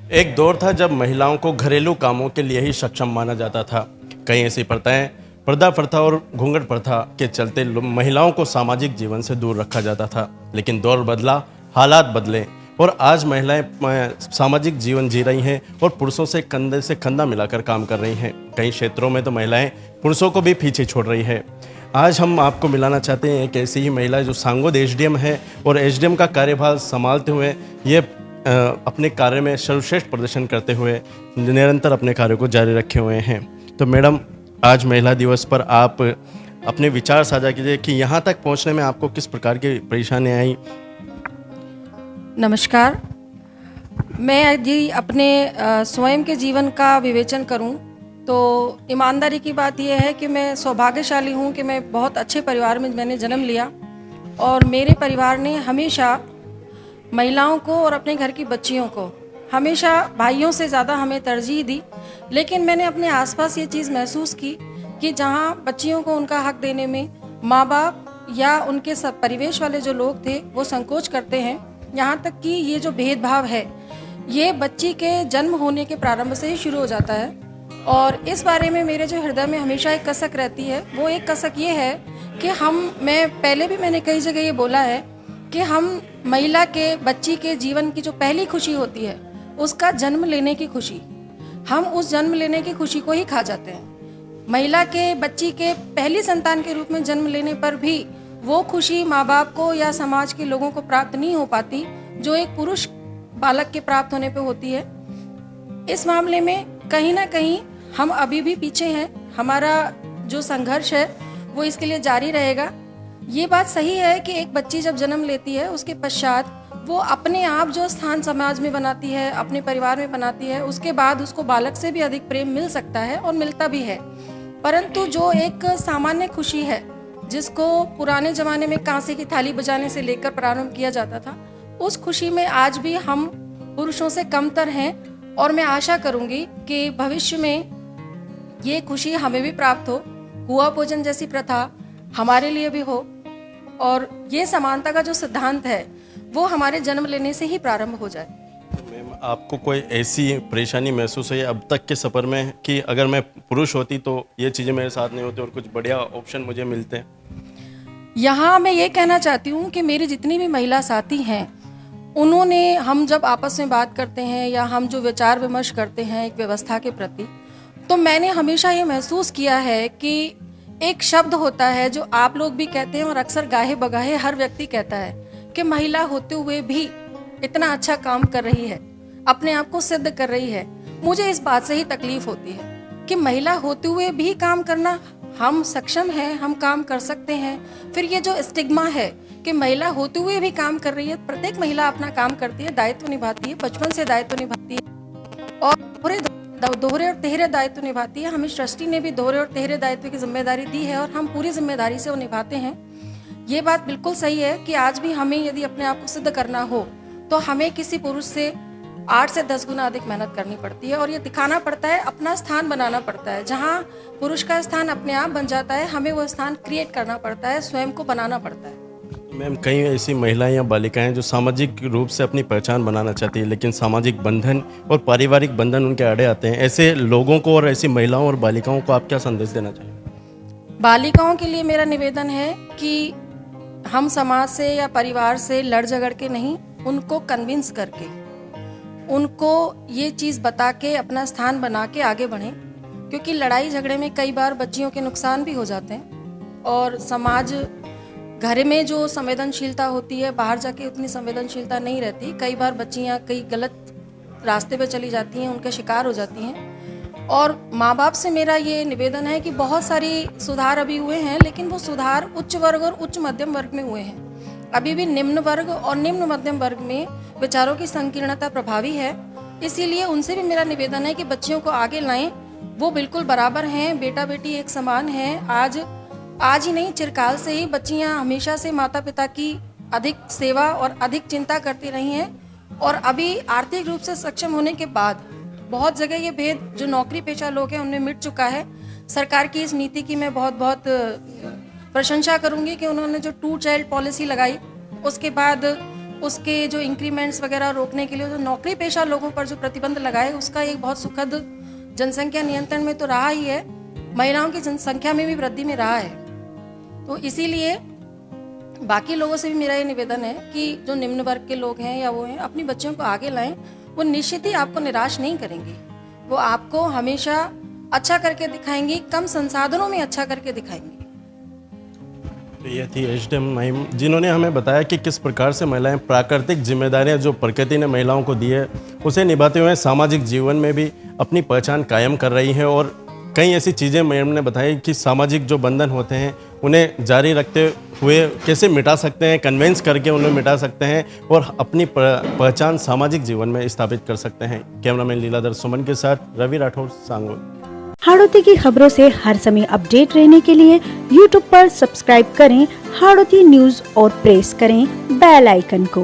एक दौर था जब महिलाओं को घरेलू कामों के लिए ही सक्षम माना जाता था। कई ऐसी प्रथाएं, पर्दा प्रथा और घूंघट प्रथा के चलते महिलाओं को सामाजिक जीवन से दूर रखा जाता था। लेकिन दौर बदला, हालात बदले और आज महिलाएं सामाजिक जीवन जी रही हैं और पुरुषों से कंधे से कंधा मिलाकर काम कर रही हैं। कई क्षेत्रों में तो महिलाएं पुरुषों को भी पीछे छोड़ रही है। आज हम आपको मिलाना चाहते हैं एक ऐसी ही महिला जो सांगोद एसडीएम है और एसडीएम का कार्यभार संभालते हुए ये अपने कार्य में सर्वश्रेष्ठ प्रदर्शन करते हुए निरंतर अपने कार्य को जारी रखे हुए हैं। तो मैडम, आज महिला दिवस पर आप अपने विचार साझा कीजिए कि यहाँ तक पहुँचने में आपको किस प्रकार की परेशानियाँ आई। नमस्कार। मैं यदि अपने स्वयं के जीवन का विवेचन करूं तो ईमानदारी की बात यह है कि मैं सौभाग्यशाली हूं कि मैं बहुत अच्छे परिवार में मैंने जन्म लिया और मेरे परिवार ने हमेशा महिलाओं को और अपने घर की बच्चियों को हमेशा भाइयों से ज़्यादा हमें तरजीह दी। लेकिन मैंने अपने आसपास ये चीज़ महसूस की कि जहाँ बच्चियों को उनका हक देने में माँ बाप या उनके सब परिवेश वाले जो लोग थे वो संकोच करते हैं। यहाँ तक कि ये जो भेदभाव है ये बच्ची के जन्म होने के प्रारंभ से ही शुरू हो जाता है। और इस बारे में मेरे जो हृदय में हमेशा एक कसक रहती है, वो एक कसक ये है कि मैं पहले भी मैंने कई जगह ये बोला है कि हम महिला के बच्ची के जीवन की जो पहली खुशी होती है उसका जन्म लेने की खुशी, हम उस जन्म लेने की खुशी को ही खा जाते हैं। महिला के बच्ची के पहली संतान के रूप में जन्म लेने पर भी वो खुशी माँ बाप को या समाज के लोगों को प्राप्त नहीं हो पाती जो एक पुरुष बालक के प्राप्त होने पे होती है। इस मामले में कहीं ना कहीं हम अभी भी पीछे हैं। हमारा जो संघर्ष है वो इसके लिए जारी रहेगा। ये बात सही है कि एक बच्ची जब जन्म लेती है उसके पश्चात वो अपने आप जो स्थान समाज में बनाती है, अपने परिवार में बनाती है, उसके बाद उसको बालक से भी अधिक प्रेम मिल सकता है और मिलता भी है। परंतु जो एक सामान्य खुशी है जिसको पुराने ज़माने में कांसे की थाली बजाने से लेकर प्रारंभ किया जाता था, उस खुशी में आज भी हम पुरुषों से कमतर हैं। और मैं आशा करूंगी कि भविष्य में ये खुशी हमें भी प्राप्त हो, हुआ भोजन जैसी प्रथा हमारे लिए भी हो और ये समानता का जो सिद्धांत है वो हमारे जन्म लेने से ही प्रारंभ हो जाए। मैम, आपको कोई ऐसी परेशानी महसूस हुई अब तक के सफ़र में कि अगर मैं पुरुष होती तो ये चीज़ें मेरे साथ नहीं होती और कुछ बढ़िया ऑप्शन मुझे मिलते? यहाँ मैं ये कहना चाहती हूँ कि मेरी जितनी भी महिला साथी हैं उन्होंने, हम जब आपस में बात करते हैं या हम जो विचार विमर्श करते हैं एक व्यवस्था के प्रति, तो मैंने हमेशा ये महसूस किया है कि एक शब्द होता है जो आप लोग भी कहते हैं और अक्सर गाहे बगाहे हर व्यक्ति कहता है कि महिला होते हुए भी इतना अच्छा काम कर रही है, अपने आप को सिद्ध कर रही है। मुझे इस बात से ही तकलीफ होती है कि महिला होते हुए भी काम करना, हम सक्षम हैं, हम काम कर सकते हैं। फिर ये जो स्टिग्मा है कि महिला होते हुए भी काम कर रही है, प्रत्येक महिला अपना काम करती है, दायित्व निभाती है, बचपन से दायित्व निभाती है और दोहरे और तिहरे दायित्व निभाती है। हमें सृष्टि ने भी दोहरे और तिहरे दायित्व की जिम्मेदारी दी है और हम पूरी जिम्मेदारी से वो निभाते हैं। ये बात बिल्कुल सही है कि आज भी हमें यदि अपने आप को सिद्ध करना हो तो हमें किसी पुरुष से 8 से 10 गुना अधिक मेहनत करनी पड़ती है और ये दिखाना पड़ता है, अपना स्थान बनाना पड़ता है। जहाँ पुरुष का स्थान अपने आप बन जाता है, हमें वो स्थान क्रिएट करना पड़ता है, स्वयं को बनाना पड़ता है। मैम, कई ऐसी महिलाएं या बालिकाएं जो सामाजिक रूप से अपनी पहचान बनाना चाहती है लेकिन सामाजिक बंधन और पारिवारिक बंधन उनके आड़े आते हैं। ऐसे लोगों को और ऐसी महिलाओं और बालिकाओं को आप क्या संदेश देना चाहिए? बालिकाओं के लिए मेरा निवेदन है कि हम समाज से या परिवार से लड़ झगड़ के नहीं, उनको कन्विंस करके, उनको ये चीज़ बता के अपना स्थान बना के आगे बढ़ें। क्योंकि लड़ाई झगड़े में कई बार बच्चियों के नुकसान भी हो जाते हैं और समाज, घर में जो संवेदनशीलता होती है बाहर जाके उतनी संवेदनशीलता नहीं रहती। कई बार बच्चियाँ कई गलत रास्ते पे चली जाती हैं, उनके शिकार हो जाती हैं। और माँ बाप से मेरा ये निवेदन है कि बहुत सारी सुधार अभी हुए हैं, लेकिन वो सुधार उच्च वर्ग और उच्च मध्यम वर्ग में हुए हैं। अभी भी निम्न वर्ग और निम्न मध्यम वर्ग में विचारों की संकीर्णता प्रभावी है। इसीलिए उनसे भी मेरा निवेदन है कि बच्चियों को आगे लाएं। वो बिल्कुल बराबर हैं, बेटा बेटी एक समान हैं। आज ही नहीं, चिरकाल से ही बच्चियां हमेशा से माता पिता की अधिक सेवा और अधिक चिंता करती रही हैं और अभी आर्थिक रूप से सक्षम होने के बाद बहुत जगह ये भेद जो नौकरी पेशा लोग हैं उनमें मिट चुका है। सरकार की इस नीति की मैं बहुत बहुत प्रशंसा करूंगी कि उन्होंने जो 2 चाइल्ड पॉलिसी लगाई, उसके बाद उसके जो इंक्रीमेंट्स वगैरह रोकने के लिए जो नौकरी पेशा लोगों पर जो प्रतिबंध लगाए, उसका एक बहुत सुखद जनसंख्या नियंत्रण में तो रहा ही है, महिलाओं की जनसंख्या में भी वृद्धि में रहा है। तो इसीलिए बाकी लोगों से भी मेरा ये निवेदन है कि जो निम्न वर्ग के लोग हैं या वो हैं, अपनी बच्चियों को आगे लाएं। वो निश्चित ही आपको निराश नहीं करेंगी, वो आपको हमेशा अच्छा करके दिखाएंगी, कम संसाधनों में अच्छा करके दिखाएंगी। तो ये थी एचडीएम महिम, जिन्होंने हमें बताया कि किस प्रकार से महिलाएं प्राकृतिक जिम्मेदारियां जो प्रकृति ने महिलाओं को दी है उसे निभाते हुए सामाजिक जीवन में भी अपनी पहचान कायम कर रही हैं। और कई ऐसी चीज़ें मैम ने बताई कि सामाजिक जो बंधन होते हैं उन्हें जारी रखते हुए कैसे मिटा सकते हैं, कन्वेंस करके उन्हें मिटा सकते हैं और अपनी पहचान सामाजिक जीवन में स्थापित कर सकते हैं। कैमरामैन लीलाधर सुमन के साथ रवि राठौर, सांगोल। हाड़ौती की खबरों से हर समय अपडेट रहने के लिए YouTube पर सब्सक्राइब करें हाड़ौती न्यूज और प्रेस करें बेल आइकन को।